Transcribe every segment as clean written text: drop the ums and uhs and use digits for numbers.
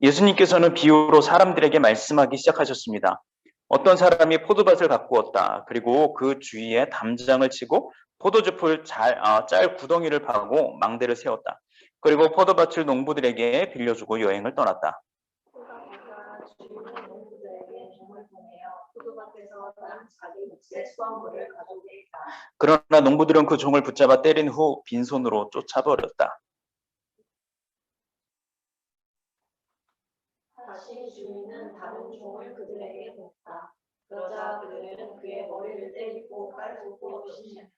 예수님께서는 비유로 사람들에게 말씀하기 시작하셨습니다. 어떤 사람이 포도밭을 가꾸었다. 그리고 그 주위에 담장을 치고 포도즙을 짤 구덩이를 파고 망대를 세웠다. 그리고 포도밭을 농부들에게 빌려주고 여행을 떠났다. 그러나 농부들은 그 종을 붙잡아 때린 후 빈손으로 쫓아버렸다. 다시 주인은 다른 종을 그들에게 줬다. 그러자 그들은 그의 머리를 때리고 깔고 쫓아냈다.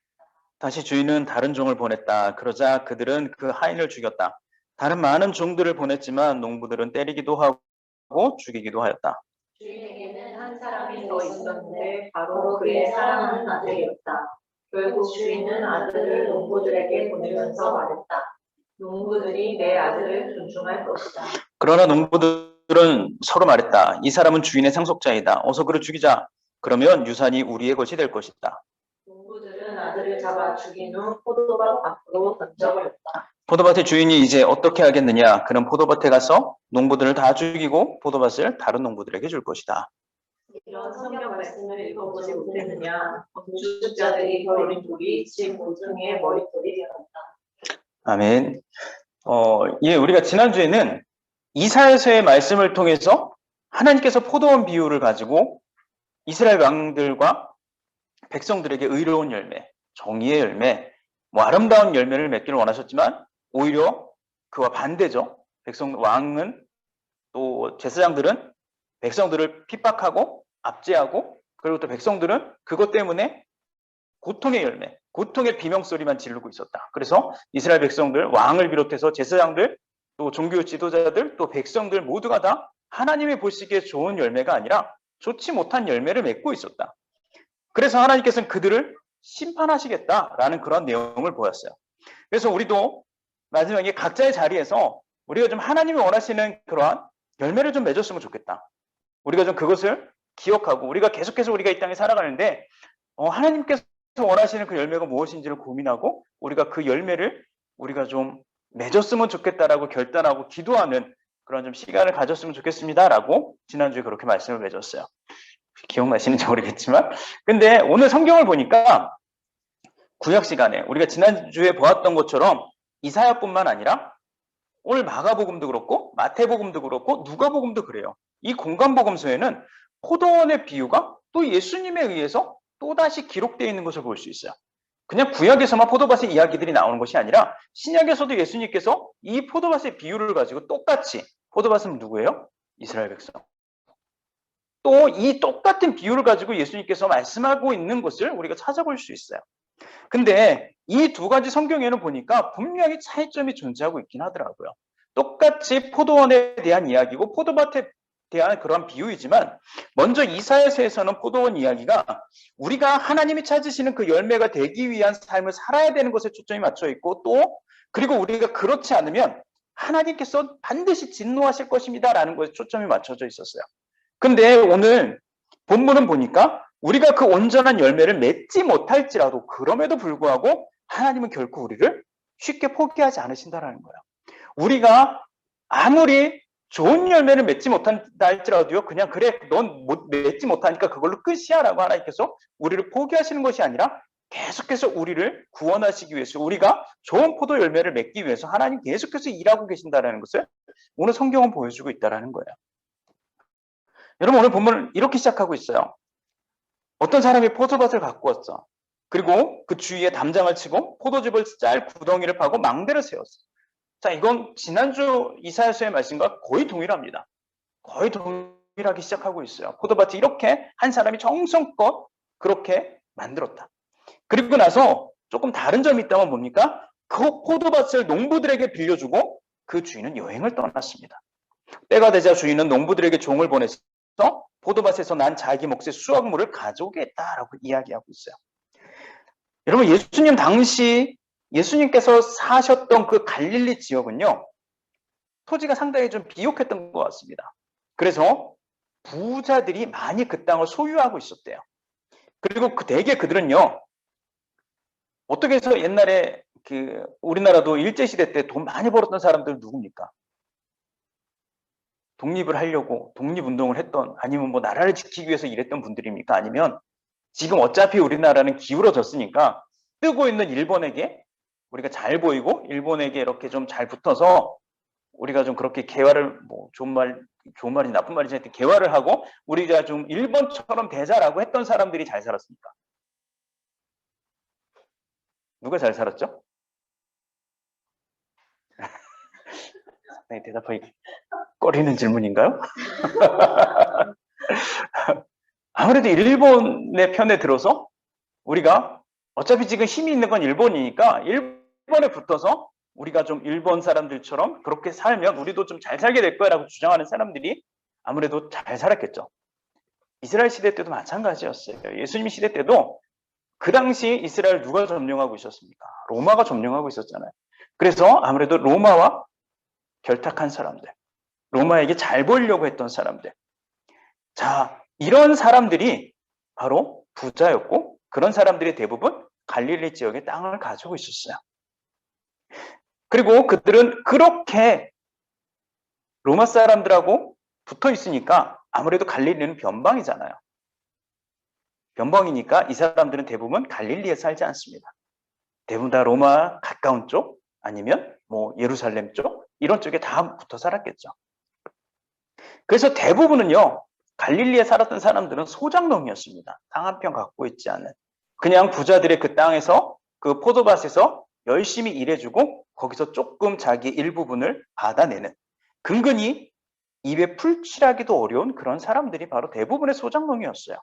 다시 주인은 다른 종을 보냈다. 그러자 그들은 그 하인을 죽였다. 다른 많은 종들을 보냈지만 농부들은 때리기도 하고 죽이기도 하였다. 주인에게는 한 사람이 더 있었는데 바로 그의 사랑하는 아들이었다. 결국 주인은 아들을 농부들에게 보내면서 말했다. 농부들이 내 아들을 존중할 것이다. 그러나 농부들은 서로 말했다. 이 사람은 주인의 상속자이다. 어서 그를 죽이자. 그러면 유산이 우리의 것이 될 것이다. 농부들은 아들을 잡아 죽인 후 포도밭 밖으로 던져버렸다. 포도밭의 주인이 이제 어떻게 하겠느냐? 그는 포도밭에 가서 농부들을 다 죽이고 포도밭을 다른 농부들에게 줄 것이다. 이런 성경 말씀을 읽어보지 못했느냐? 건축자들이 버린 돌이 집 모퉁이의 머릿돌이 되었다. 아멘. 우리가 지난주에는 이사야서의 말씀을 통해서 하나님께서 포도원 비유를 가지고 이스라엘 왕들과 백성들에게 의로운 열매, 정의의 열매, 아름다운 열매를 맺기를 원하셨지만 오히려 그와 반대죠. 왕은 또 제사장들은 백성들을 핍박하고 압제하고 그리고 또 백성들은 그것 때문에 고통의 열매, 고통의 비명소리만 지르고 있었다. 그래서 이스라엘 백성들, 왕을 비롯해서 제사장들, 또 종교 지도자들, 또 백성들 모두가 다 하나님이 보시기에 좋은 열매가 아니라 좋지 못한 열매를 맺고 있었다. 그래서 하나님께서는 그들을 심판하시겠다라는 그런 내용을 보였어요. 그래서 우리도 마지막에 각자의 자리에서 우리가 좀 하나님이 원하시는 그러한 열매를 좀 맺었으면 좋겠다. 우리가 좀 그것을 기억하고 우리가 계속해서 우리가 이 땅에 살아가는데 하나님께서 원하시는 그 열매가 무엇인지를 고민하고 우리가 그 열매를 우리가 좀 맺었으면 좋겠다라고 결단하고 기도하는 그런 좀 시간을 가졌으면 좋겠습니다라고 지난주에 그렇게 말씀을 맺었어요. 기억나시는지 모르겠지만 근데 오늘 성경을 보니까 구약 시간에 우리가 지난주에 보았던 것처럼 이사야뿐만 아니라 오늘 마가복음도 그렇고 마태복음도 그렇고 누가복음도 그래요. 이 공간복음서에는 포도원의 비유가 또 예수님에 의해서 또다시 기록되어 있는 것을 볼 수 있어요. 그냥 구약에서만 포도밭의 이야기들이 나오는 것이 아니라 신약에서도 예수님께서 이 포도밭의 비유를 가지고 똑같이 포도밭은 누구예요? 이스라엘 백성. 또 이 똑같은 비유를 가지고 예수님께서 말씀하고 있는 것을 우리가 찾아볼 수 있어요. 근데 이 두 가지 성경에는 보니까 분명히 차이점이 존재하고 있긴 하더라고요. 똑같이 포도원에 대한 이야기고 포도밭에 대한 그런 비유이지만 먼저 이사야서에서는 포도원 이야기가 우리가 하나님이 찾으시는 그 열매가 되기 위한 삶을 살아야 되는 것에 초점이 맞춰 있고 또 그리고 우리가 그렇지 않으면 하나님께서 반드시 진노하실 것입니다라는 것에 초점이 맞춰져 있었어요. 근데 오늘 본문은 보니까 우리가 그 온전한 열매를 맺지 못할지라도 그럼에도 불구하고 하나님은 결코 우리를 쉽게 포기하지 않으신다는 거예요. 우리가 아무리 좋은 열매를 맺지 못한다 할지라도요. 그냥 그래 넌 맺지 못하니까 그걸로 끝이야 라고 하나님께서 우리를 포기하시는 것이 아니라 계속해서 우리를 구원하시기 위해서 우리가 좋은 포도 열매를 맺기 위해서 하나님 계속해서 일하고 계신다는 것을 오늘 성경은 보여주고 있다는 거예요. 여러분 오늘 본문을 이렇게 시작하고 있어요. 어떤 사람이 포도밭을 가꾸었어. 그리고 그 주위에 담장을 치고 포도즙을 짤 구덩이를 파고 망대를 세웠어. 자, 이건 지난주 이사야서의 말씀과 거의 동일합니다. 거의 동일하게 시작하고 있어요. 포도밭이 이렇게 한 사람이 정성껏 그렇게 만들었다. 그리고 나서 조금 다른 점이 있다면 뭡니까? 그 포도밭을 농부들에게 빌려주고 그 주인은 여행을 떠났습니다. 때가 되자 주인은 농부들에게 종을 보내서 포도밭에서 난 자기 몫의 수확물을 가져오겠다라고 이야기하고 있어요. 여러분 예수님 당시 예수님께서 사셨던 그 갈릴리 지역은요. 토지가 상당히 좀 비옥했던 것 같습니다. 그래서 부자들이 많이 그 땅을 소유하고 있었대요. 그리고 대개 그들은요. 어떻게 해서 옛날에 우리나라도 일제시대 때 돈 많이 벌었던 사람들 누굽니까? 독립을 하려고 독립운동을 했던, 아니면 뭐 나라를 지키기 위해서 일했던 분들입니까? 아니면 지금 어차피 우리나라는 기울어졌으니까 뜨고 있는 일본에게 우리가 잘 보이고 일본에게 이렇게 좀 잘 붙어서 우리가 좀 그렇게 개화를, 뭐 좋은 말이 나쁜 말이지 하여튼 개화를 하고 우리가 좀 일본처럼 되자라고 했던 사람들이 잘 살았습니까? 누가 잘 살았죠? 네, 대답하기 꺼리는 질문인가요? 아무래도 일본의 편에 들어서 우리가 어차피 지금 힘이 있는 건 일본이니까 일본에 붙어서 우리가 좀 일본 사람들처럼 그렇게 살면 우리도 좀 잘 살게 될 거라고 주장하는 사람들이 아무래도 잘 살았겠죠. 이스라엘 시대 때도 마찬가지였어요. 예수님 시대 때도 그 당시 이스라엘 누가 점령하고 있었습니까? 로마가 점령하고 있었잖아요. 그래서 아무래도 로마와 결탁한 사람들, 로마에게 잘 보이려고 했던 사람들, 자, 이런 사람들이 바로 부자였고 그런 사람들이 대부분 갈릴리 지역의 땅을 가지고 있었어요. 그리고 그들은 그렇게 로마 사람들하고 붙어 있으니까 아무래도 갈릴리는 변방이잖아요. 변방이니까 이 사람들은 대부분 갈릴리에 살지 않습니다. 대부분 다 로마 가까운 쪽 아니면 뭐 예루살렘 쪽 이런 쪽에 다 붙어 살았겠죠. 그래서 대부분은요, 갈릴리에 살았던 사람들은 소작농이었습니다. 땅 한 평 갖고 있지 않은. 그냥 부자들의 그 땅에서 그 포도밭에서 열심히 일해주고 거기서 조금 자기 일부분을 받아내는, 근근히 입에 풀칠하기도 어려운 그런 사람들이 바로 대부분의 소작농이었어요.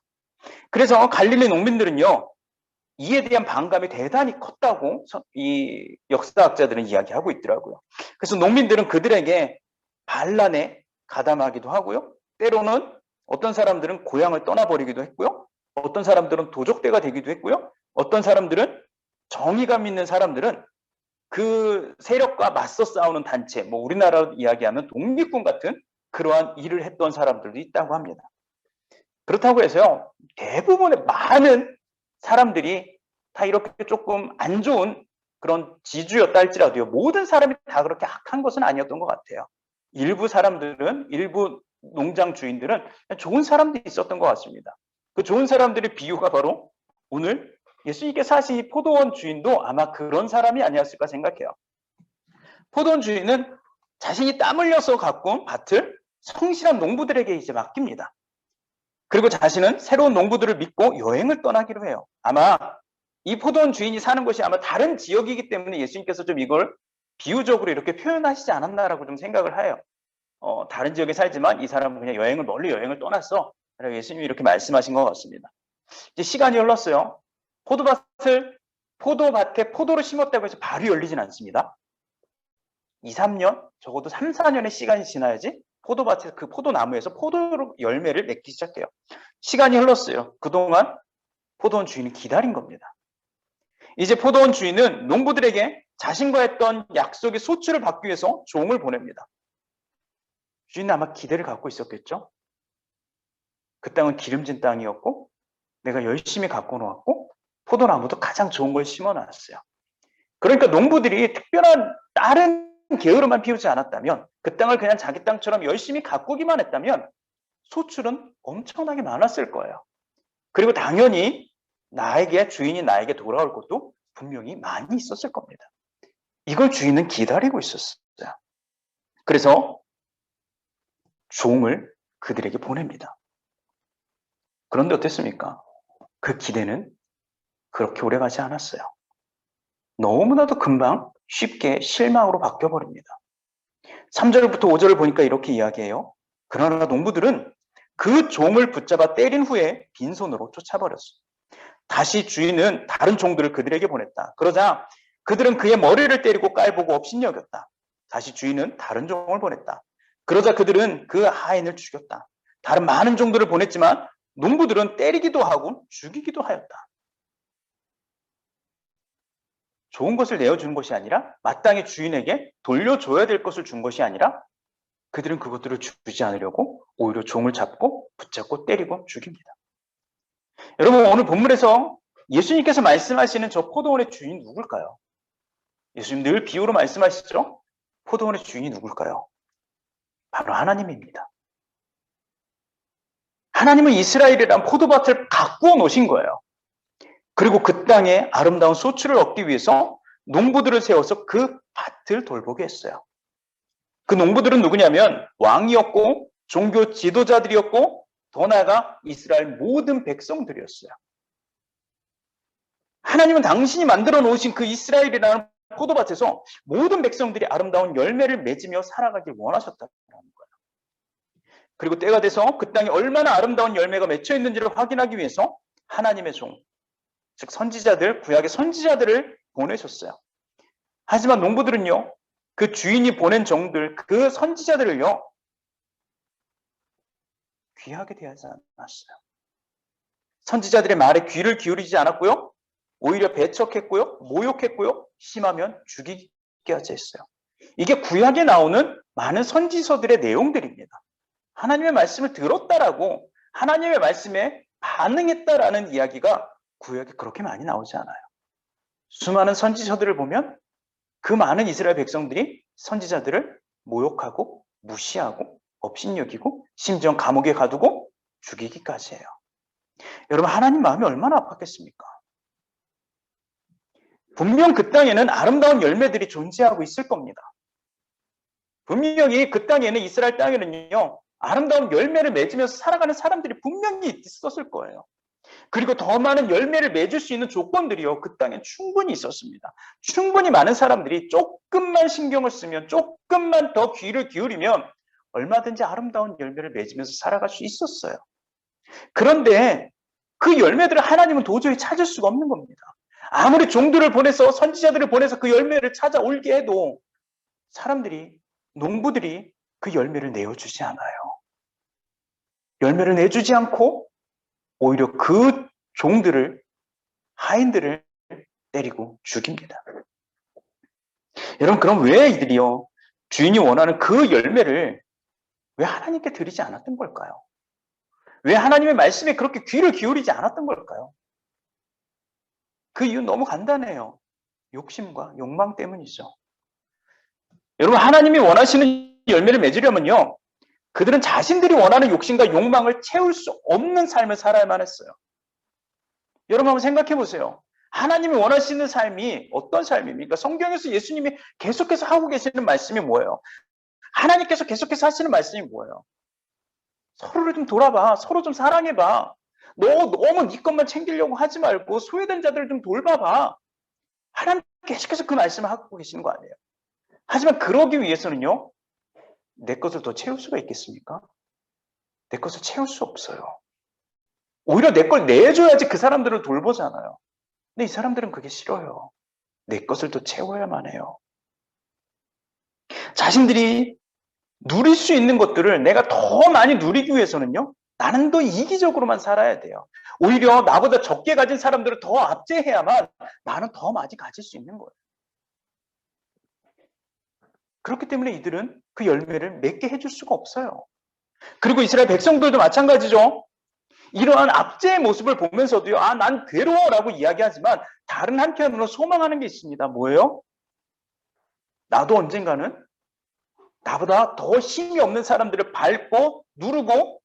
그래서 갈릴리 농민들은요, 이에 대한 반감이 대단히 컸다고 이 역사학자들은 이야기하고 있더라고요. 그래서 농민들은 그들에게 반란에 가담하기도 하고요. 때로는 어떤 사람들은 고향을 떠나버리기도 했고요. 어떤 사람들은 도적대가 되기도 했고요. 어떤 사람들은 정의감 있는 사람들은 그 세력과 맞서 싸우는 단체, 뭐 우리나라로 이야기하면 독립군 같은 그러한 일을 했던 사람들도 있다고 합니다. 그렇다고 해서요, 대부분의 많은 사람들이 다 이렇게 조금 안 좋은 그런 지주였다 할지라도요, 모든 사람이 다 그렇게 악한 것은 아니었던 것 같아요. 일부 사람들은, 일부 농장 주인들은 좋은 사람들이 있었던 것 같습니다. 그 좋은 사람들의 비유가 바로 오늘 예수님께서 하신 이 포도원 주인도 아마 그런 사람이 아니었을까 생각해요. 포도원 주인은 자신이 땀 흘려서 가꾼 밭을 성실한 농부들에게 이제 맡깁니다. 그리고 자신은 새로운 농부들을 믿고 여행을 떠나기로 해요. 아마 이 포도원 주인이 사는 곳이 아마 다른 지역이기 때문에 예수님께서 좀 이걸 비유적으로 이렇게 표현하시지 않았나라고 좀 생각을 해요. 다른 지역에 살지만 이 사람은 그냥 멀리 여행을 떠났어. 라고 예수님이 이렇게 말씀하신 것 같습니다. 이제 시간이 흘렀어요. 포도밭에 포도를 심었다고 해서 바로 열리진 않습니다. 2, 3년, 적어도 3, 4년의 시간이 지나야지 포도밭에서 그 포도나무에서 포도 열매를 맺기 시작해요. 시간이 흘렀어요. 그동안 포도원 주인이 기다린 겁니다. 이제 포도원 주인은 농부들에게 자신과 했던 약속의 소출을 받기 위해서 종을 보냅니다. 주인은 아마 기대를 갖고 있었겠죠. 그 땅은 기름진 땅이었고 내가 열심히 갖고 놓았고 포도나무도 가장 좋은 걸 심어놨어요. 그러니까 농부들이 특별한 다른 게으름만 피우지 않았다면, 그 땅을 그냥 자기 땅처럼 열심히 가꾸기만 했다면 소출은 엄청나게 많았을 거예요. 그리고 당연히 주인이 나에게 돌아올 것도 분명히 많이 있었을 겁니다. 이걸 주인은 기다리고 있었어요. 그래서 종을 그들에게 보냅니다. 그런데 어땠습니까? 그 기대는 그렇게 오래가지 않았어요. 너무나도 금방 쉽게 실망으로 바뀌어버립니다. 3절부터 5절을 보니까 이렇게 이야기해요. 그러나 농부들은 그 종을 붙잡아 때린 후에 빈손으로 쫓아버렸어요. 다시 주인은 다른 종들을 그들에게 보냈다. 그러자 그들은 그의 머리를 때리고 깔보고 업신여겼다. 다시 주인은 다른 종을 보냈다. 그러자 그들은 그 하인을 죽였다. 다른 많은 종들을 보냈지만 농부들은 때리기도 하고 죽이기도 하였다. 좋은 것을 내어주는 것이 아니라 마땅히 주인에게 돌려줘야 될 것을 준 것이 아니라 그들은 그것들을 주지 않으려고 오히려 종을 잡고 붙잡고 때리고 죽입니다. 여러분, 오늘 본문에서 예수님께서 말씀하시는 저 포도원의 주인이 누굴까요? 예수님 늘 비유로 말씀하시죠? 포도원의 주인이 누굴까요? 바로 하나님입니다. 하나님은 이스라엘이란 포도밭을 가꾸어 놓으신 거예요. 그리고 그 땅에 아름다운 소출을 얻기 위해서 농부들을 세워서 그 밭을 돌보게 했어요. 그 농부들은 누구냐면 왕이었고 종교 지도자들이었고 더 나아가 이스라엘 모든 백성들이었어요. 하나님은 당신이 만들어 놓으신 그 이스라엘이라는 포도밭에서 모든 백성들이 아름다운 열매를 맺으며 살아가길 원하셨다는 거예요. 그리고 때가 돼서 그 땅에 얼마나 아름다운 열매가 맺혀 있는지를 확인하기 위해서 하나님의 종, 즉 선지자들, 구약의 선지자들을 보내셨어요. 하지만 농부들은요, 그 주인이 보낸 종들, 그 선지자들을요, 귀하게 대하지 않았어요. 선지자들의 말에 귀를 기울이지 않았고요, 오히려 배척했고요, 모욕했고요, 심하면 죽이게까지 했어요. 이게 구약에 나오는 많은 선지서들의 내용들입니다. 하나님의 말씀을 들었다라고 하나님의 말씀에 반응했다라는 이야기가 구약에 그렇게 많이 나오지 않아요. 수많은 선지서들을 보면 그 많은 이스라엘 백성들이 선지자들을 모욕하고 무시하고 업신여기고 심지어 감옥에 가두고 죽이기까지 해요. 여러분, 하나님 마음이 얼마나 아팠겠습니까? 분명 그 땅에는 아름다운 열매들이 존재하고 있을 겁니다. 분명히 그 땅에는, 이스라엘 땅에는요, 아름다운 열매를 맺으면서 살아가는 사람들이 분명히 있었을 거예요. 그리고 더 많은 열매를 맺을 수 있는 조건들이요, 그 땅에 충분히 있었습니다. 충분히 많은 사람들이 조금만 신경을 쓰면, 조금만 더 귀를 기울이면 얼마든지 아름다운 열매를 맺으면서 살아갈 수 있었어요. 그런데 그 열매들을 하나님은 도저히 찾을 수가 없는 겁니다. 아무리 종들을 보내서, 선지자들을 보내서 그 열매를 찾아올게 해도 사람들이, 농부들이 그 열매를 내어주지 않아요. 열매를 내주지 않고 오히려 그 종들을, 하인들을 때리고 죽입니다. 여러분, 그럼 왜 이들이요, 주인이 원하는 그 열매를 왜 하나님께 드리지 않았던 걸까요? 왜 하나님의 말씀에 그렇게 귀를 기울이지 않았던 걸까요? 그 이유는 너무 간단해요. 욕심과 욕망 때문이죠. 여러분, 하나님이 원하시는 열매를 맺으려면요, 그들은 자신들이 원하는 욕심과 욕망을 채울 수 없는 삶을 살아야만 했어요. 여러분, 한번 생각해 보세요. 하나님이 원하시는 삶이 어떤 삶입니까? 성경에서 예수님이 계속해서 하고 계시는 말씀이 뭐예요? 하나님께서 계속해서 하시는 말씀이 뭐예요? 서로를 좀 돌아봐. 서로 좀 사랑해봐. 너무 네 것만 챙기려고 하지 말고 소외된 자들을 좀 돌봐봐. 하나님 계속해서 그 말씀을 하고 계시는 거 아니에요? 하지만 그러기 위해서는요, 내 것을 더 채울 수가 있겠습니까? 내 것을 채울 수 없어요. 오히려 내 걸 내줘야지 그 사람들을 돌보잖아요. 근데 이 사람들은 그게 싫어요. 내 것을 더 채워야만 해요. 자신들이 누릴 수 있는 것들을 내가 더 많이 누리기 위해서는요, 나는 더 이기적으로만 살아야 돼요. 오히려 나보다 적게 가진 사람들을 더 압제해야만 나는 더 많이 가질 수 있는 거예요. 그렇기 때문에 이들은 그 열매를 맺게 해줄 수가 없어요. 그리고 이스라엘 백성들도 마찬가지죠. 이러한 압제의 모습을 보면서도요, 난 괴로워라고 이야기하지만 다른 한편으로 소망하는 게 있습니다. 뭐예요? 나도 언젠가는 나보다 더 힘이 없는 사람들을 밟고 누르고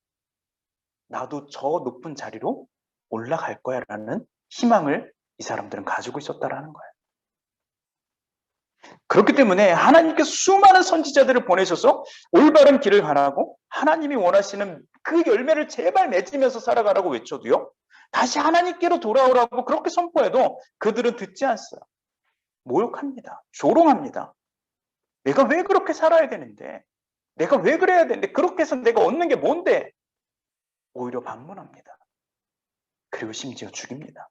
나도 저 높은 자리로 올라갈 거야 라는 희망을 이 사람들은 가지고 있었다라는 거예요. 그렇기 때문에 하나님께서 수많은 선지자들을 보내셔서 올바른 길을 가라고, 하나님이 원하시는 그 열매를 제발 맺으면서 살아가라고 외쳐도요, 다시 하나님께로 돌아오라고 그렇게 선포해도 그들은 듣지 않았어요. 모욕합니다. 조롱합니다. 내가 왜 그렇게 살아야 되는데, 내가 왜 그래야 되는데, 그렇게 해서 내가 얻는 게 뭔데? 오히려 반문합니다. 그리고 심지어 죽입니다.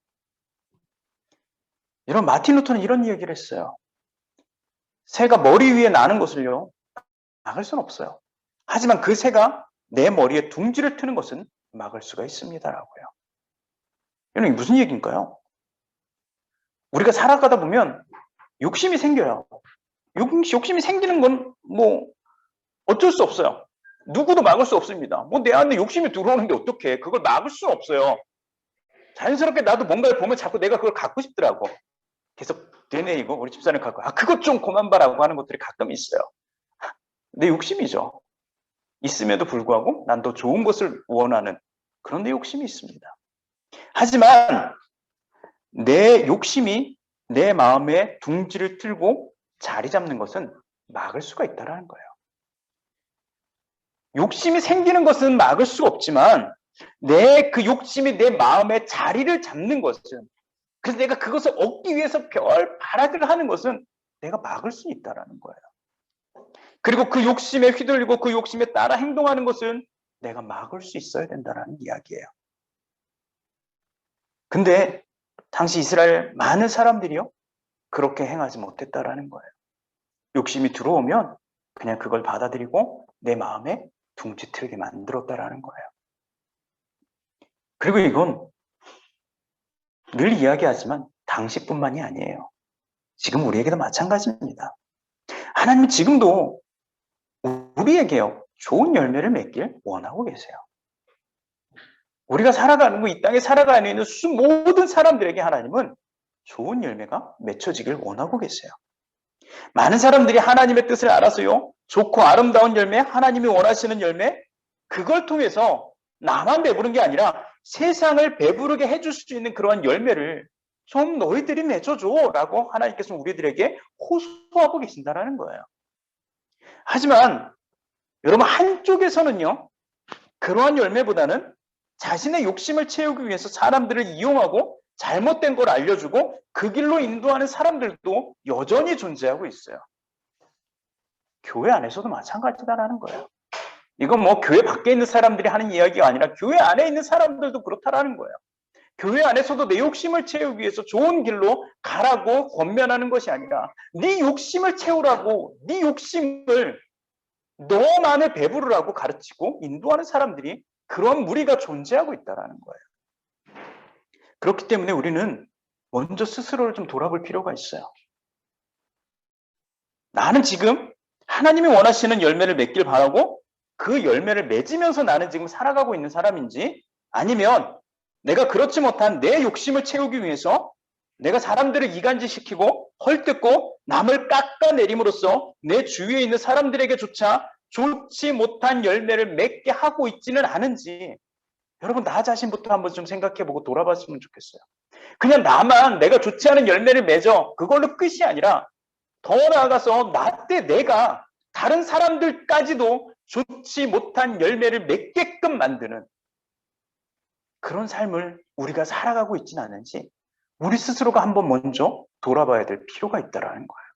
여러분, 마틴 루터는 이런 이야기를 했어요. 새가 머리 위에 나는 것을요, 막을 수는 없어요. 하지만 그 새가 내 머리에 둥지를 트는 것은 막을 수가 있습니다라고요. 여러분, 무슨 얘기인가요? 우리가 살아가다 보면 욕심이 생겨요. 욕심이 생기는 건 어쩔 수 없어요. 누구도 막을 수 없습니다. 내 안에 욕심이 들어오는데 어떡해. 그걸 막을 수는 없어요. 자연스럽게 나도 뭔가를 보면 자꾸 내가 그걸 갖고 싶더라고. 계속 되뇌이고 우리 집사람 갖고 그것 좀 그만 봐라고 하는 것들이 가끔 있어요. 내 욕심이죠. 있음에도 불구하고 난 더 좋은 것을 원하는 그런 내 욕심이 있습니다. 하지만 내 욕심이 내 마음에 둥지를 틀고 자리 잡는 것은 막을 수가 있다는 거예요. 욕심이 생기는 것은 막을 수가 없지만 내 그 욕심이 내 마음에 자리를 잡는 것은, 그래서 내가 그것을 얻기 위해서 별 발악을 하는 것은 내가 막을 수 있다는 거예요. 그리고 그 욕심에 휘둘리고 그 욕심에 따라 행동하는 것은 내가 막을 수 있어야 된다는 이야기예요. 근데 당시 이스라엘 많은 사람들이요, 그렇게 행하지 못했다라는 거예요. 욕심이 들어오면 그냥 그걸 받아들이고 내 마음에 둥지 틀게 만들었다라는 거예요. 그리고 이건 늘 이야기하지만 당시뿐만이 아니에요. 지금 우리에게도 마찬가지입니다. 하나님은 지금도 우리에게요, 좋은 열매를 맺길 원하고 계세요. 우리가 살아가는 이 땅에 살아가는 모든 사람들에게 하나님은 좋은 열매가 맺혀지길 원하고 계세요. 많은 사람들이 하나님의 뜻을 알아서요, 좋고 아름다운 열매, 하나님이 원하시는 열매, 그걸 통해서 나만 배부른 게 아니라 세상을 배부르게 해줄 수 있는 그러한 열매를 좀 너희들이 맺어줘 라고 하나님께서 우리들에게 호소하고 계신다는 거예요. 하지만 여러분, 한쪽에서는요, 그러한 열매보다는 자신의 욕심을 채우기 위해서 사람들을 이용하고 잘못된 걸 알려주고 그 길로 인도하는 사람들도 여전히 존재하고 있어요. 교회 안에서도 마찬가지다라는 거예요. 이건 교회 밖에 있는 사람들이 하는 이야기가 아니라 교회 안에 있는 사람들도 그렇다라는 거예요. 교회 안에서도 내 욕심을 채우기 위해서 좋은 길로 가라고 권면하는 것이 아니라 네 욕심을 채우라고, 네 욕심을 너만을 배부르라고 가르치고 인도하는 사람들이, 그런 무리가 존재하고 있다는 거예요. 그렇기 때문에 우리는 먼저 스스로를 좀 돌아볼 필요가 있어요. 나는 지금 하나님이 원하시는 열매를 맺길 바라고 그 열매를 맺으면서 나는 지금 살아가고 있는 사람인지, 아니면 내가 그렇지 못한 내 욕심을 채우기 위해서 내가 사람들을 이간질시키고 헐뜯고 남을 깎아내림으로써 내 주위에 있는 사람들에게조차 좋지 못한 열매를 맺게 하고 있지는 않은지, 여러분 나 자신부터 한번 좀 생각해보고 돌아봤으면 좋겠어요. 그냥 나만 내가 좋지 않은 열매를 맺어 그걸로 끝이 아니라 더 나아가서 나 때 내가 다른 사람들까지도 좋지 못한 열매를 맺게끔 만드는 그런 삶을 우리가 살아가고 있지는 않은지 우리 스스로가 한번 먼저 돌아봐야 될 필요가 있다는 거예요.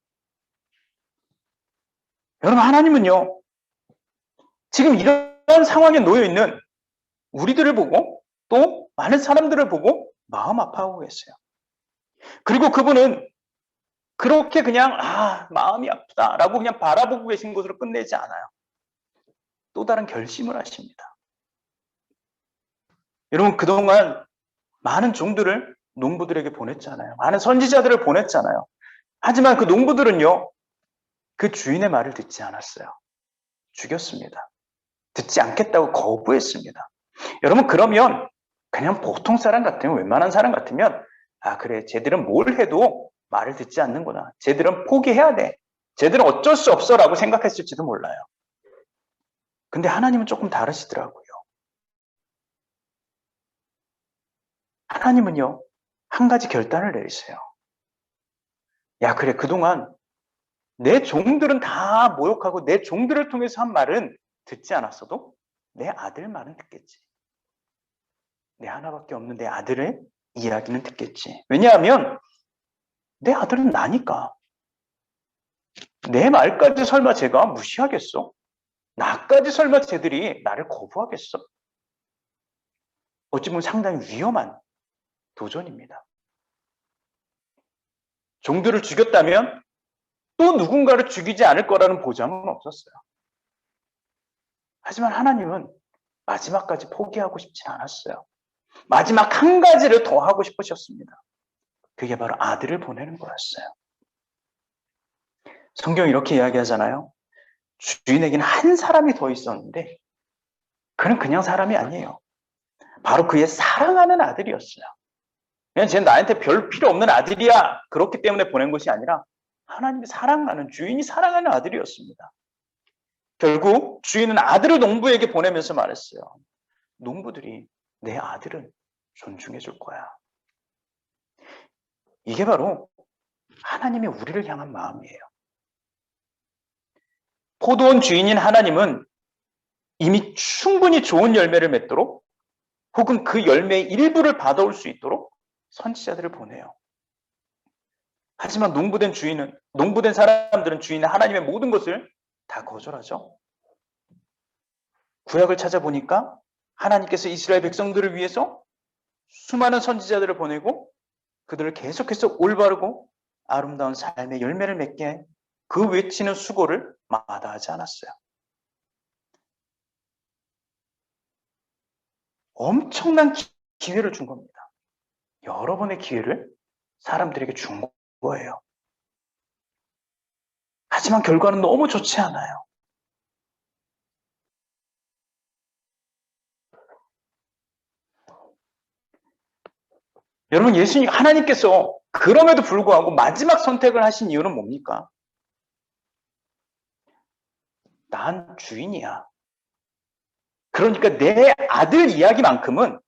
여러분, 하나님은요, 지금 이런 상황에 놓여 있는 우리들을 보고 또 많은 사람들을 보고 마음 아파하고 계세요. 그리고 그분은 그렇게 그냥 마음이 아프다라고 그냥 바라보고 계신 것으로 끝내지 않아요. 또 다른 결심을 하십니다. 여러분, 그동안 많은 종들을 농부들에게 보냈잖아요. 많은 선지자들을 보냈잖아요. 하지만 그 농부들은요, 그 주인의 말을 듣지 않았어요. 죽였습니다. 듣지 않겠다고 거부했습니다. 여러분, 그러면 그냥 보통 사람 같으면, 웬만한 사람 같으면 그래, 쟤들은 뭘 해도 말을 듣지 않는구나. 쟤들은 포기해야 돼. 쟤들은 어쩔 수 없어 라고 생각했을지도 몰라요. 근데 하나님은 조금 다르시더라고요. 하나님은요, 한 가지 결단을 내리세요. 야, 그래, 그동안 내 종들은 다 모욕하고 내 종들을 통해서 한 말은 듣지 않았어도 내 아들 말은 듣겠지. 내 하나밖에 없는 내 아들의 이야기는 듣겠지. 왜냐하면 내 아들은 나니까. 내 말까지 설마 쟤가 무시하겠어? 나까지 설마 쟤들이 나를 거부하겠어? 어찌 보면 상당히 위험한 도전입니다. 종들을 죽였다면 또 누군가를 죽이지 않을 거라는 보장은 없었어요. 하지만 하나님은 마지막까지 포기하고 싶지 않았어요. 마지막 한 가지를 더 하고 싶으셨습니다. 그게 바로 아들을 보내는 거였어요. 성경이 이렇게 이야기하잖아요. 주인에게는 한 사람이 더 있었는데 그는 그냥 사람이 아니에요. 바로 그의 사랑하는 아들이었어요. 그냥 쟤는 나한테 별 필요 없는 아들이야. 그렇기 때문에 보낸 것이 아니라 하나님이 사랑하는, 주인이 사랑하는 아들이었습니다. 결국 주인은 아들을 농부에게 보내면서 말했어요. 농부들이 내 아들은 존중해 줄 거야. 이게 바로 하나님의 우리를 향한 마음이에요. 포도원 주인인 하나님은 이미 충분히 좋은 열매를 맺도록 혹은 그 열매의 일부를 받아올 수 있도록 선지자들을 보내요. 하지만 농부된 사람들은 주인은 하나님의 모든 것을 다 거절하죠. 구약을 찾아보니까 하나님께서 이스라엘 백성들을 위해서 수많은 선지자들을 보내고 그들을 계속해서 올바르고 아름다운 삶의 열매를 맺게 그 외치는 수고를 마다하지 않았어요. 엄청난 기회를 준 겁니다. 여러 번의 기회를 사람들에게 준 거예요. 하지만 결과는 너무 좋지 않아요. 여러분, 하나님께서 그럼에도 불구하고 마지막 선택을 하신 이유는 뭡니까? 난 주인이야. 그러니까 내 아들 이야기만큼은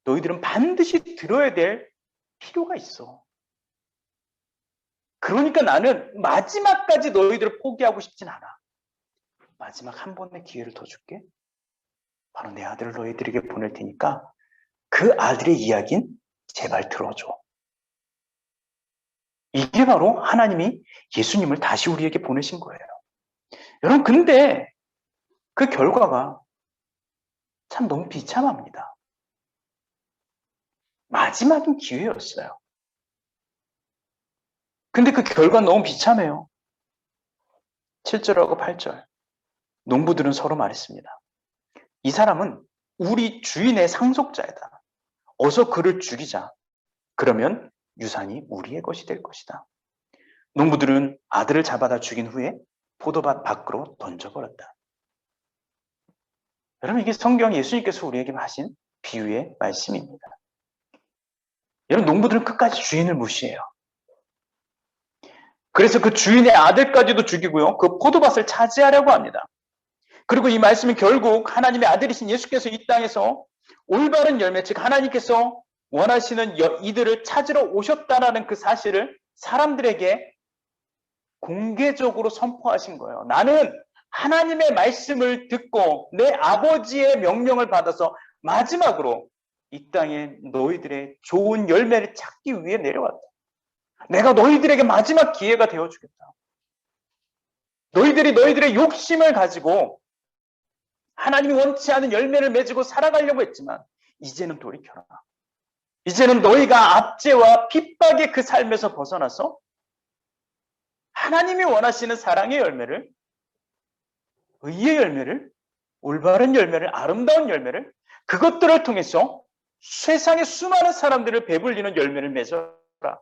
너희들은 반드시 들어야 될 필요가 있어. 그러니까 나는 마지막까지 너희들을 포기하고 싶진 않아. 마지막 한 번의 기회를 더 줄게. 바로 내 아들을 너희들에게 보낼 테니까 그 아들의 이야기는 제발 들어줘. 이게 바로 하나님이 예수님을 다시 우리에게 보내신 거예요. 여러분, 근데 그 결과가 참 너무 비참합니다. 마지막인 기회였어요. 근데 그 결과는 너무 비참해요. 7절하고 8절. 농부들은 서로 말했습니다. 이 사람은 우리 주인의 상속자이다. 어서 그를 죽이자. 그러면 유산이 우리의 것이 될 것이다. 농부들은 아들을 잡아다 죽인 후에 포도밭 밖으로 던져버렸다. 여러분, 이게 성경 예수님께서 우리에게 하신 비유의 말씀입니다. 여러분, 농부들은 끝까지 주인을 무시해요. 그래서 그 주인의 아들까지도 죽이고요. 그 포도밭을 차지하려고 합니다. 그리고 이 말씀은 결국 하나님의 아들이신 예수께서 이 땅에서 올바른 열매, 즉 하나님께서 원하시는 이들을 찾으러 오셨다는 그 사실을 사람들에게 공개적으로 선포하신 거예요. 나는 하나님의 말씀을 듣고 내 아버지의 명령을 받아서 마지막으로 이 땅에 너희들의 좋은 열매를 찾기 위해 내려왔다. 내가 너희들에게 마지막 기회가 되어주겠다. 너희들이 너희들의 욕심을 가지고 하나님이 원치 않은 열매를 맺고 살아가려고 했지만 이제는 돌이켜라. 이제는 너희가 압제와 핍박의 그 삶에서 벗어나서 하나님이 원하시는 사랑의 열매를, 의의 열매를, 올바른 열매를, 아름다운 열매를, 그것들을 통해서 세상의 수많은 사람들을 배불리는 열매를 맺어라.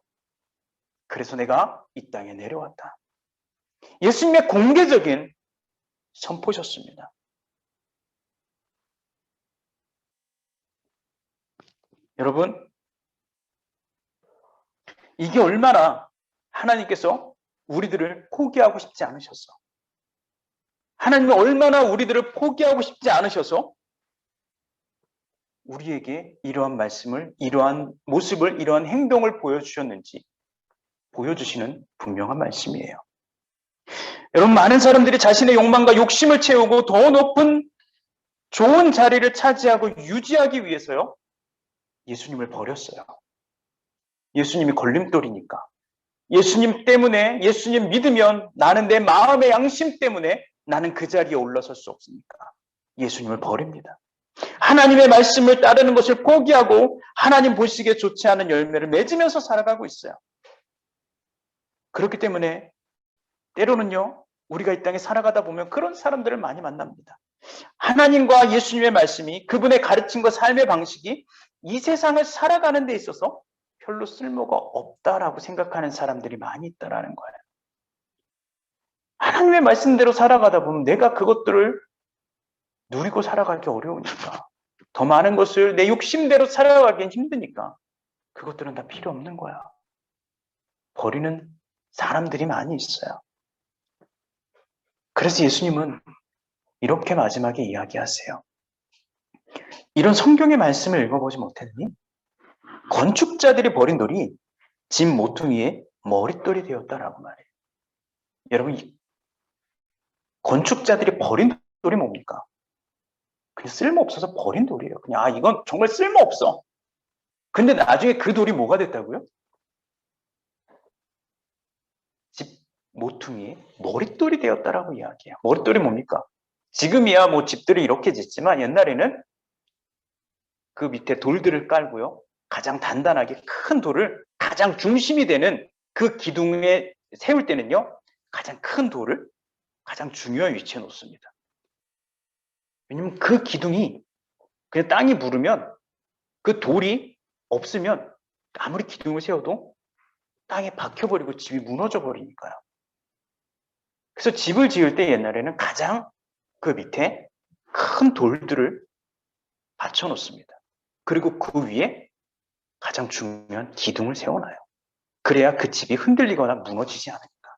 그래서 내가 이 땅에 내려왔다. 예수님의 공개적인 선포셨습니다. 여러분, 이게 얼마나 하나님께서 우리들을 포기하고 싶지 않으셔서, 하나님은 얼마나 우리들을 포기하고 싶지 않으셔서 우리에게 이러한 말씀을, 이러한 모습을, 이러한 행동을 보여주셨는지 보여주시는 분명한 말씀이에요. 여러분, 많은 사람들이 자신의 욕망과 욕심을 채우고 더 높은 좋은 자리를 차지하고 유지하기 위해서요, 예수님을 버렸어요. 예수님이 걸림돌이니까. 예수님 때문에, 예수님 믿으면 나는 내 마음의 양심 때문에 나는 그 자리에 올라설 수 없으니까 예수님을 버립니다. 하나님의 말씀을 따르는 것을 포기하고 하나님 보시기에 좋지 않은 열매를 맺으면서 살아가고 있어요. 그렇기 때문에 때로는요, 우리가 이 땅에 살아가다 보면 그런 사람들을 많이 만납니다. 하나님과 예수님의 말씀이, 그분의 가르침과 삶의 방식이 이 세상을 살아가는 데 있어서 별로 쓸모가 없다라고 생각하는 사람들이 많이 있다라는 거예요. 하나님의 말씀대로 살아가다 보면 내가 그것들을 누리고 살아가기 어려우니까, 더 많은 것을 내 욕심대로 살아가기엔 힘드니까 그것들은 다 필요 없는 거야. 버리는 사람들이 많이 있어요. 그래서 예수님은 이렇게 마지막에 이야기하세요. 이런 성경의 말씀을 읽어보지 못했니? 건축자들이 버린 돌이 집 모퉁이에 머릿돌이 되었다라고 말해요. 여러분, 건축자들이 버린 돌이 뭡니까? 그냥 쓸모없어서 버린 돌이에요. 그냥 이건 정말 쓸모없어. 근데 나중에 그 돌이 뭐가 됐다고요? 집 모퉁이에 머릿돌이 되었다라고 이야기해요. 머릿돌이 뭡니까? 지금이야 뭐 집들이 이렇게 짓지만 옛날에는 그 밑에 돌들을 깔고요. 가장 단단하게 큰 돌을 가장 중심이 되는 그 기둥에 세울 때는요. 가장 큰 돌을 가장 중요한 위치에 놓습니다. 왜냐면 그 기둥이 그냥 땅이 무르면 그 돌이 없으면 아무리 기둥을 세워도 땅에 박혀버리고 집이 무너져 버리니까요. 그래서 집을 지을 때 옛날에는 가장 그 밑에 큰 돌들을 받쳐 놓습니다. 그리고 그 위에 가장 중요한 기둥을 세워놔요. 그래야 그 집이 흔들리거나 무너지지 않으니까.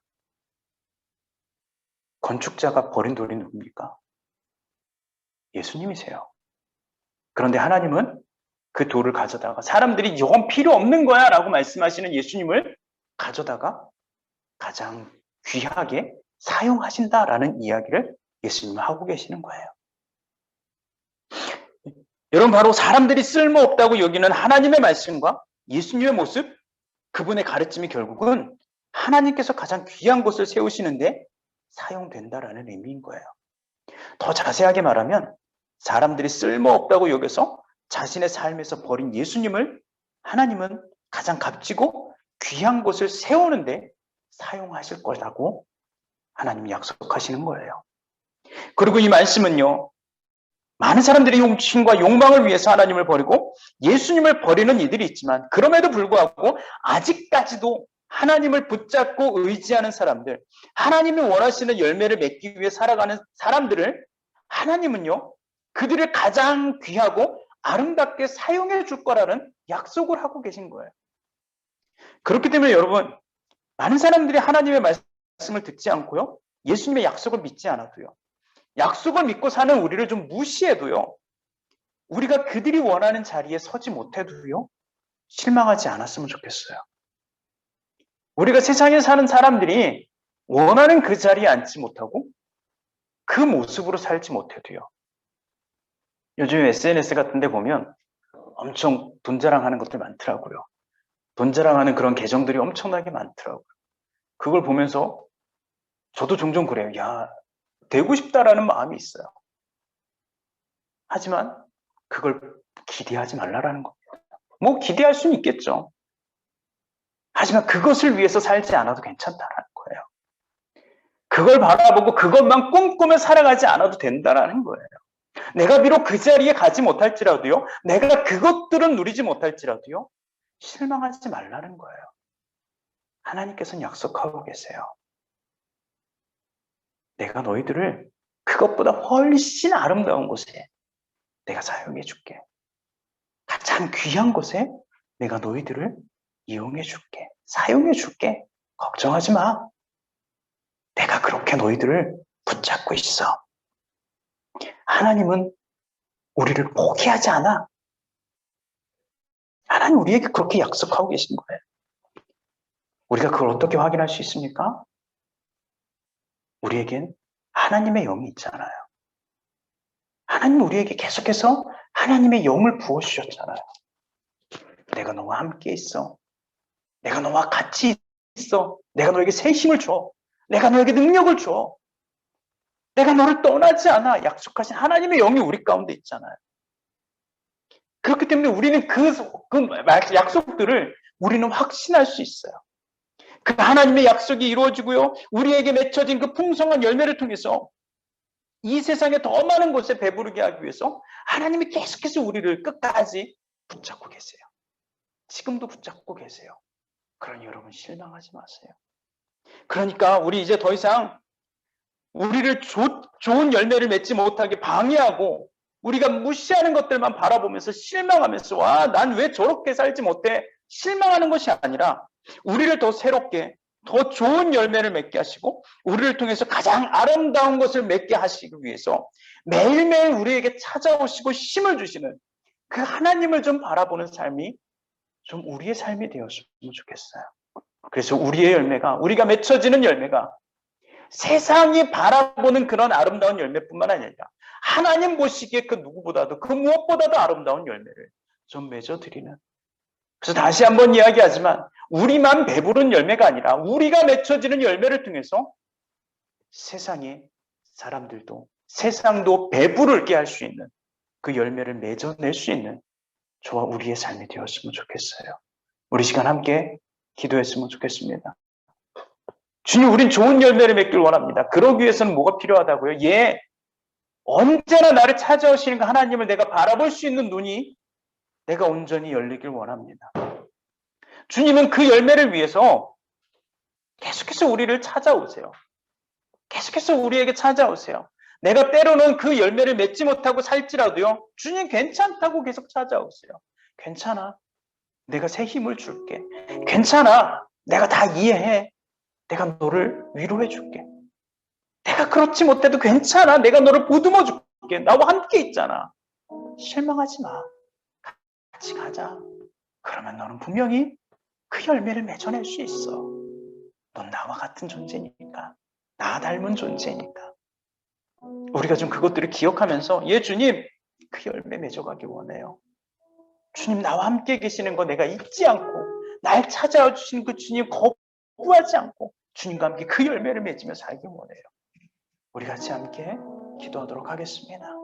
건축자가 버린 돌이 누굽니까? 예수님이세요. 그런데 하나님은 그 돌을 가져다가 사람들이 이건 필요 없는 거야 라고 말씀하시는 예수님을 가져다가 가장 귀하게 사용하신다라는 이야기를 예수님은 하고 계시는 거예요. 여러분, 바로 사람들이 쓸모없다고 여기는 하나님의 말씀과 예수님의 모습, 그분의 가르침이 결국은 하나님께서 가장 귀한 곳을 세우시는데 사용된다라는 의미인 거예요. 더 자세하게 말하면 사람들이 쓸모없다고 여겨서 자신의 삶에서 버린 예수님을 하나님은 가장 값지고 귀한 곳을 세우는데 사용하실 거라고 하나님이 약속하시는 거예요. 그리고 이 말씀은요, 많은 사람들이 욕심과 욕망을 위해서 하나님을 버리고 예수님을 버리는 이들이 있지만 그럼에도 불구하고 아직까지도 하나님을 붙잡고 의지하는 사람들, 하나님이 원하시는 열매를 맺기 위해 살아가는 사람들을 하나님은요, 그들을 가장 귀하고 아름답게 사용해 줄 거라는 약속을 하고 계신 거예요. 그렇기 때문에 여러분, 많은 사람들이 하나님의 말씀을 듣지 않고요, 예수님의 약속을 믿지 않아도요, 약속을 믿고 사는 우리를 좀 무시해도요, 우리가 그들이 원하는 자리에 서지 못해도요, 실망하지 않았으면 좋겠어요. 우리가 세상에 사는 사람들이 원하는 그 자리에 앉지 못하고 그 모습으로 살지 못해도요, 요즘 SNS 같은 데 보면 엄청 돈 자랑하는 것들 많더라고요. 돈 자랑하는 그런 계정들이 엄청나게 많더라고요. 그걸 보면서 저도 종종 그래요. 야, 되고 싶다라는 마음이 있어요. 하지만 그걸 기대하지 말라라는 겁니다. 뭐 기대할 수는 있겠죠. 하지만 그것을 위해서 살지 않아도 괜찮다라는 거예요. 그걸 바라보고 그것만 꿈꾸며 살아가지 않아도 된다라는 거예요. 내가 비록 그 자리에 가지 못할지라도요, 내가 그것들은 누리지 못할지라도요, 실망하지 말라는 거예요. 하나님께서는 약속하고 계세요. 내가 너희들을 그것보다 훨씬 아름다운 곳에 내가 사용해 줄게. 가장 귀한 곳에 내가 너희들을 이용해 줄게. 사용해 줄게. 걱정하지 마. 내가 그렇게 너희들을 붙잡고 있어. 하나님은 우리를 포기하지 않아. 하나님 우리에게 그렇게 약속하고 계신 거예요. 우리가 그걸 어떻게 확인할 수 있습니까? 우리에겐 하나님의 영이 있잖아요. 하나님 우리에게 계속해서 하나님의 영을 부어주셨잖아요. 내가 너와 함께 있어. 내가 너와 같이 있어. 내가 너에게 새 힘을 줘. 내가 너에게 능력을 줘. 내가 너를 떠나지 않아. 약속하신 하나님의 영이 우리 가운데 있잖아요. 그렇기 때문에 우리는 그 약속들을 우리는 확신할 수 있어요. 그 하나님의 약속이 이루어지고요. 우리에게 맺혀진 그 풍성한 열매를 통해서 이 세상에 더 많은 곳에 배부르게 하기 위해서 하나님이 계속해서 우리를 끝까지 붙잡고 계세요. 지금도 붙잡고 계세요. 그러니 여러분 실망하지 마세요. 그러니까 우리 이제 더 이상 우리를 좋은 열매를 맺지 못하게 방해하고 우리가 무시하는 것들만 바라보면서 실망하면서 와, 난 왜 저렇게 살지 못해? 실망하는 것이 아니라 우리를 더 새롭게, 더 좋은 열매를 맺게 하시고 우리를 통해서 가장 아름다운 것을 맺게 하시기 위해서 매일매일 우리에게 찾아오시고 힘을 주시는 그 하나님을 좀 바라보는 삶이 좀 우리의 삶이 되었으면 좋겠어요. 그래서 우리의 열매가, 우리가 맺혀지는 열매가 세상이 바라보는 그런 아름다운 열매뿐만 아니라 하나님 보시기에 그 누구보다도 그 무엇보다도 아름다운 열매를 좀 맺어드리는, 그래서 다시 한번 이야기하지만 우리만 배부른 열매가 아니라 우리가 맺혀지는 열매를 통해서 세상의 사람들도 세상도 배부르게 할 수 있는 그 열매를 맺어낼 수 있는 저와 우리의 삶이 되었으면 좋겠어요. 우리 시간 함께 기도했으면 좋겠습니다. 주님, 우린 좋은 열매를 맺길 원합니다. 그러기 위해서는 뭐가 필요하다고요? 예, 언제나 나를 찾아오시는 그 하나님을 내가 바라볼 수 있는 눈이 내가 온전히 열리길 원합니다. 주님은 그 열매를 위해서 계속해서 우리를 찾아오세요. 계속해서 우리에게 찾아오세요. 내가 때로는 그 열매를 맺지 못하고 살지라도요, 주님 괜찮다고 계속 찾아오세요. 괜찮아. 내가 새 힘을 줄게. 괜찮아. 내가 다 이해해. 내가 너를 위로해 줄게. 내가 그렇지 못해도 괜찮아. 내가 너를 보듬어 줄게. 나와 함께 있잖아. 실망하지 마. 같이 가자. 그러면 너는 분명히 그 열매를 맺어낼 수 있어. 넌 나와 같은 존재니까. 나 닮은 존재니까. 우리가 좀 그것들을 기억하면서 예 주님 그 열매 맺어가길 원해요. 주님 나와 함께 계시는 거 내가 잊지 않고 날 찾아와 주시는 그 주님 거부하지 않고 주님과 함께 그 열매를 맺으며 살길 원해요. 우리 같이 함께 기도하도록 하겠습니다.